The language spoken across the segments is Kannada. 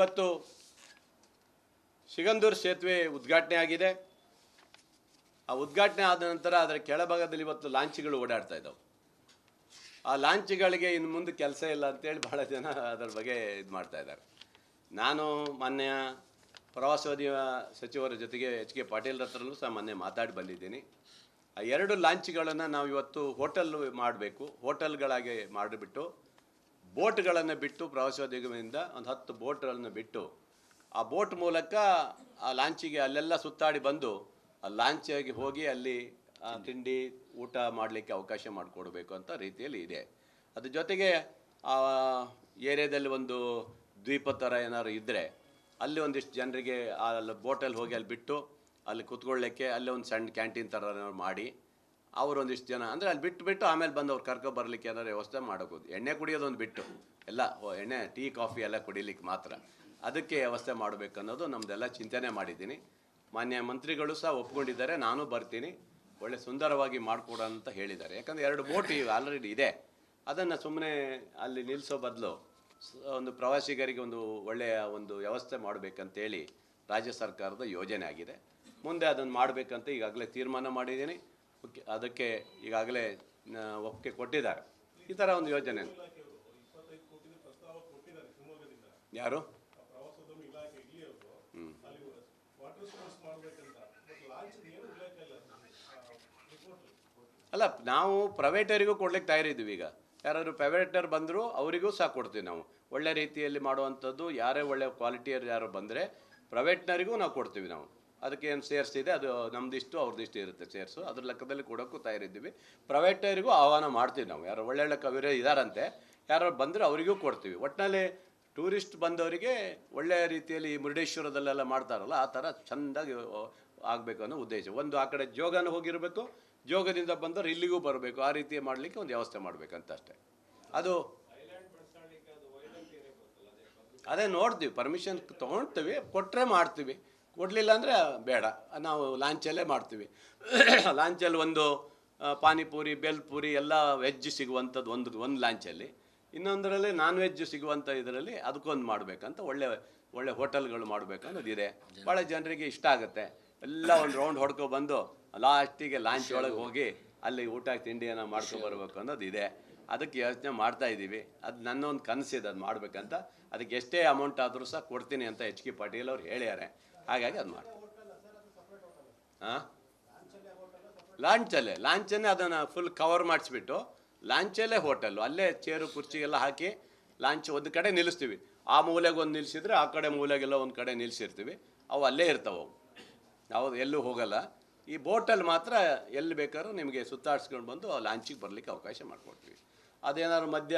ಇವತ್ತು ಸಿಗಂದೂರು ಸೇತುವೆ ಉದ್ಘಾಟನೆ ಆಗಿದೆ. ಆ ಉದ್ಘಾಟನೆ ಆದ ನಂತರ ಅದರ ಕೆಳಭಾಗದಲ್ಲಿ ಇವತ್ತು ಲಾಂಚ್ಗಳು ಓಡಾಡ್ತಾ ಇದ್ದಾವೆ. ಆ ಲಾಂಚ್ಗಳಿಗೆ ಇನ್ನು ಮುಂದೆ ಕೆಲಸ ಇಲ್ಲ ಅಂತೇಳಿ ಭಾಳ ಜನ ಅದರ ಬಗ್ಗೆ ಇದು ಮಾಡ್ತಾ ಇದ್ದಾರೆ. ನಾನು ಮಾನ್ಯ ಪ್ರವಾಸೋದ್ಯಮ ಸಚಿವರ ಜೊತೆಗೆ ಎಚ್ ಕೆ ಪಾಟೀಲ್ ಹತ್ರನೂ ಸಹ ಮೊನ್ನೆ ಮಾತಾಡಿ ಬಂದಿದ್ದೀನಿ. ಆ 2 ಲಾಂಚ್ಗಳನ್ನು ನಾವು ಇವತ್ತು ಹೋಟೆಲ್ ಮಾಡಬೇಕು, ಹೋಟೆಲ್ಗಳಾಗಿ ಮಾಡಿಬಿಟ್ಟು ಬೋಟ್ಗಳನ್ನು ಬಿಟ್ಟು ಪ್ರವಾಸೋದ್ಯಮದಿಂದ ಒಂದು 10 ಬೋಟ್ಗಳನ್ನು ಬಿಟ್ಟು ಆ ಬೋಟ್ ಮೂಲಕ ಆ ಲಾಂಚಿಗೆ ಅಲ್ಲೆಲ್ಲ ಸುತ್ತಾಡಿ ಬಂದು ಆ ಲಾಂಚಾಗಿ ಹೋಗಿ ಅಲ್ಲಿ ತಿಂಡಿ ಊಟ ಮಾಡಲಿಕ್ಕೆ ಅವಕಾಶ ಮಾಡಿಕೊಡ್ಬೇಕು ಅಂತ ರೀತಿಯಲ್ಲಿ ಇದೆ. ಅದ್ರ ಜೊತೆಗೆ ಆ ಏರಿಯಾದಲ್ಲಿ ಒಂದು ದ್ವೀಪ ಥರ ಏನಾದ್ರು ಇದ್ದರೆ ಅಲ್ಲಿ ಒಂದಿಷ್ಟು ಜನರಿಗೆ ಅಲ್ಲಿ ಬೋಟಲ್ಲಿ ಹೋಗಿ ಅಲ್ಲಿ ಬಿಟ್ಟು ಅಲ್ಲಿ ಕೂತ್ಕೊಳ್ಳಿಕ್ಕೆ ಅಲ್ಲಿ ಒಂದು ಸಣ್ಣ ಕ್ಯಾಂಟೀನ್ ಥರ ಏನಾದ್ರು ಮಾಡಿ ಅವರು ಒಂದಿಷ್ಟು ಜನ ಅಂದರೆ ಅಲ್ಲಿ ಬಿಟ್ಟು ಆಮೇಲೆ ಬಂದು ಅವ್ರು ಕರ್ಕೊಬರ್ಲಿಕ್ಕೆ ಏನಾದ್ರು ವ್ಯವಸ್ಥೆ ಮಾಡೋಬೋದು. ಎಣ್ಣೆ ಕುಡಿಯೋದೊಂದು ಬಿಟ್ಟು ಎಲ್ಲ ಎಣ್ಣೆ ಟೀ ಕಾಫಿ ಎಲ್ಲ ಕುಡಿಲಿಕ್ಕೆ ಮಾತ್ರ ಅದಕ್ಕೆ ವ್ಯವಸ್ಥೆ ಮಾಡಬೇಕು ಅನ್ನೋದು ನಮ್ಮದೆಲ್ಲ ಚಿಂತನೆ ಮಾಡಿದ್ದೀನಿ. ಮಾನ್ಯ ಮಂತ್ರಿಗಳು ಸಹ ಒಪ್ಕೊಂಡಿದ್ದಾರೆ, ನಾನು ಬರ್ತೀನಿ, ಒಳ್ಳೆ ಸುಂದರವಾಗಿ ಮಾಡಿಕೊಡೋ ಅಂತ ಹೇಳಿದ್ದಾರೆ. ಯಾಕಂದರೆ 2 ಬೋಟ್ ಆಲ್ರೆಡಿ ಇದೆ, ಅದನ್ನು ಸುಮ್ಮನೆ ಅಲ್ಲಿ ನಿಲ್ಲಿಸೋ ಬದಲು ಒಂದು ಪ್ರವಾಸಿಗರಿಗೆ ಒಂದು ಒಳ್ಳೆಯ ಒಂದು ವ್ಯವಸ್ಥೆ ಮಾಡಬೇಕಂತೇಳಿ ರಾಜ್ಯ ಸರ್ಕಾರದ ಯೋಜನೆ ಆಗಿದೆ. ಮುಂದೆ ಅದನ್ನು ಮಾಡಬೇಕಂತ ಈಗಾಗಲೇ ತೀರ್ಮಾನ ಮಾಡಿದ್ದೀನಿ. ಅದಕ್ಕೆ ಈಗಾಗಲೇ ಒಪ್ಪಿಗೆ ಕೊಟ್ಟಿದ್ದಾರೆ. ಈ ಥರ ಒಂದು ಯೋಜನೆ. ಯಾರು? ಅಲ್ಲ, ನಾವು ಪ್ರೈವೇಟರಿಗೂ ಕೊಡ್ಲಿಕ್ಕೆ ತಯಾರಿದ್ದೀವಿ. ಈಗ ಯಾರಾದರೂ ಪ್ರೈವೇಟರ್ ಬಂದರೂ ಅವರಿಗೂ ಸಹ ಕೊಡ್ತೀವಿ ನಾವು. ಒಳ್ಳೆ ರೀತಿಯಲ್ಲಿ ಮಾಡುವಂಥದ್ದು ಯಾರೇ ಒಳ್ಳೆ ಕ್ವಾಲಿಟಿಯರು ಯಾರು ಬಂದರೆ ಪ್ರೈವೇಟ್ನರಿಗೂ ನಾವು ಕೊಡ್ತೀವಿ. ನಾವು ಅದಕ್ಕೆ ಏನು ಸೇರ್ಸ್ ಇದೆ ಅದು ನಮ್ಮದಿಷ್ಟು ಅವ್ರದ್ದಿಷ್ಟು ಇರುತ್ತೆ ಸೇರ್ಸು, ಅದ್ರ ಲೆಕ್ಕದಲ್ಲಿ ಕೊಡೋಕ್ಕೂ ತಯಾರಿದ್ದೀವಿ. ಪ್ರೈವೇಟರಿಗೂ ಆಹ್ವಾನ ಮಾಡ್ತೀವಿ ನಾವು. ಯಾರು ಒಳ್ಳೊಳ್ಳೆ ಕವಿರೇ ಇದ್ದಾರಂತೆ, ಯಾರು ಬಂದರೆ ಅವರಿಗೂ ಕೊಡ್ತೀವಿ. ಒಟ್ಟಿನಲ್ಲಿ ಟೂರಿಸ್ಟ್ ಬಂದವರಿಗೆ ಒಳ್ಳೆಯ ರೀತಿಯಲ್ಲಿ ಮುರುಡೇಶ್ವರದಲ್ಲೆಲ್ಲ ಮಾಡ್ತಾರಲ್ಲ ಆ ಥರ ಚೆಂದಾಗಿ ಆಗಬೇಕು ಅನ್ನೋ ಉದ್ದೇಶ. ಒಂದು ಆ ಕಡೆ ಜೋಗನೂ ಹೋಗಿರಬೇಕು, ಜೋಗದಿಂದ ಬಂದವರು ಇಲ್ಲಿಗೂ ಬರಬೇಕು, ಆ ರೀತಿ ಮಾಡಲಿಕ್ಕೆ ಒಂದು ವ್ಯವಸ್ಥೆ ಮಾಡಬೇಕಂತ ಅಷ್ಟೇ. ಅದು ಅದೇ ನೋಡ್ತೀವಿ, ಪರ್ಮಿಷನ್ ತೊಗೊಳ್ತೀವಿ, ಕೊಟ್ಟರೆ ಮಾಡ್ತೀವಿ, ಕೊಡಲಿಲ್ಲ ಅಂದರೆ ಬೇಡ, ನಾವು ಲಾಂಚಲ್ಲೇ ಮಾಡ್ತೀವಿ. ಲಾಂಚಲ್ಲಿ ಒಂದು ಪಾನಿಪೂರಿ ಬೇಲ್ಪೂರಿ ಎಲ್ಲ ವೆಜ್ ಸಿಗುವಂಥದ್ದು ಒಂದು ಲಾಂಚಲ್ಲಿ, ಇನ್ನೊಂದರಲ್ಲಿ ನಾನ್ ವೆಜ್ ಸಿಗುವಂಥ ಇದರಲ್ಲಿ ಅದಕ್ಕೊಂದು ಮಾಡಬೇಕಂತ ಒಳ್ಳೆ ಹೋಟೆಲ್ಗಳು ಮಾಡಬೇಕು ಅನ್ನೋದಿದೆ. ಭಾಳ ಜನರಿಗೆ ಇಷ್ಟ ಆಗುತ್ತೆ. ಎಲ್ಲ ಒಂದು ರೌಂಡ್ ಹೊಡ್ಕೊಬಂದು ಲಾಸ್ಟಿಗೆ ಲಾಂಚ್ ಒಳಗೆ ಹೋಗಿ ಅಲ್ಲಿ ಊಟ ತಿಂಡಿಯನ್ನು ಮಾಡ್ಕೊಬರ್ಬೇಕು ಅನ್ನೋದಿದೆ. ಅದಕ್ಕೆ ಯೋಚನೆ ಮಾಡ್ತಾ ಇದ್ದೀವಿ. ಅದು ನನ್ನೊಂದು ಕನಸಿದೆ, ಅದು ಮಾಡಬೇಕಂತ. ಅದಕ್ಕೆ ಎಷ್ಟೇ ಅಮೌಂಟ್ ಆದರೂ ಸಹ ಕೊಡ್ತೀನಿ ಅಂತ ಎಚ್ ಕೆ ಪಾಟೀಲ್ ಅವ್ರು ಹೇಳ್ಯಾರೆ. ಹಾಗಾಗಿ ಅದು ಮಾಡಿ. ಹಾಂ, ಲಾಂಚನ್ನೇ ಅದನ್ನು ಫುಲ್ ಕವರ್ ಮಾಡಿಸ್ಬಿಟ್ಟು ಲಾಂಚಲ್ಲೇ ಹೋಟೆಲ್ಲು, ಅಲ್ಲೇ ಚೇರು ಕುರ್ಚಿಗೆಲ್ಲ ಹಾಕಿ ಲಾಂಚ್ ಒಂದು ಕಡೆ ನಿಲ್ಲಿಸ್ತೀವಿ. ಆ ಮೂಲೆಗೆ ಒಂದು ನಿಲ್ಲಿಸಿದ್ರೆ ಆ ಕಡೆ ಮೂಲೆಗೆಲ್ಲ ಒಂದು ಕಡೆ ನಿಲ್ಲಿಸಿರ್ತೀವಿ. ಅವು ಅಲ್ಲೇ ಇರ್ತಾವೆ, ಅವು ಯಾವುದು ಎಲ್ಲೂ ಹೋಗಲ್ಲ. ಈ ಬೋಟಲ್ಲಿ ಮಾತ್ರ ಎಲ್ಲಿ ಬೇಕಾದ್ರೂ ನಿಮಗೆ ಸುತ್ತಾಡ್ಸ್ಕೊಂಡು ಬಂದು ಆ ಲಾಂಚಿಗೆ ಬರಲಿಕ್ಕೆ ಅವಕಾಶ ಮಾಡಿಕೊಡ್ತೀವಿ. ಅದೇನಾದ್ರು ಮಧ್ಯ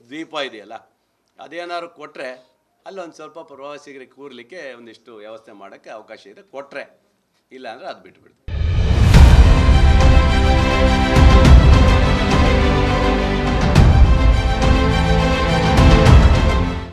ದ್ವೀಪ ಇದೆಯಲ್ಲ, ಅದೇನಾದ್ರು ಕೊಟ್ಟರೆ ಅಲ್ಲೊಂದು ಸ್ವಲ್ಪ ಪ್ರವಾಸಿಗರಿಗೆ ಕೂರಲಿಕ್ಕೆ ಒಂದಿಷ್ಟು ವ್ಯವಸ್ಥೆ ಮಾಡೋಕ್ಕೆ ಅವಕಾಶ ಇದೆ, ಕೊಟ್ಟರೆ. ಇಲ್ಲ ಅಂದರೆ ಅದು ಬಿಟ್ಬಿಡ್ತೀವಿ.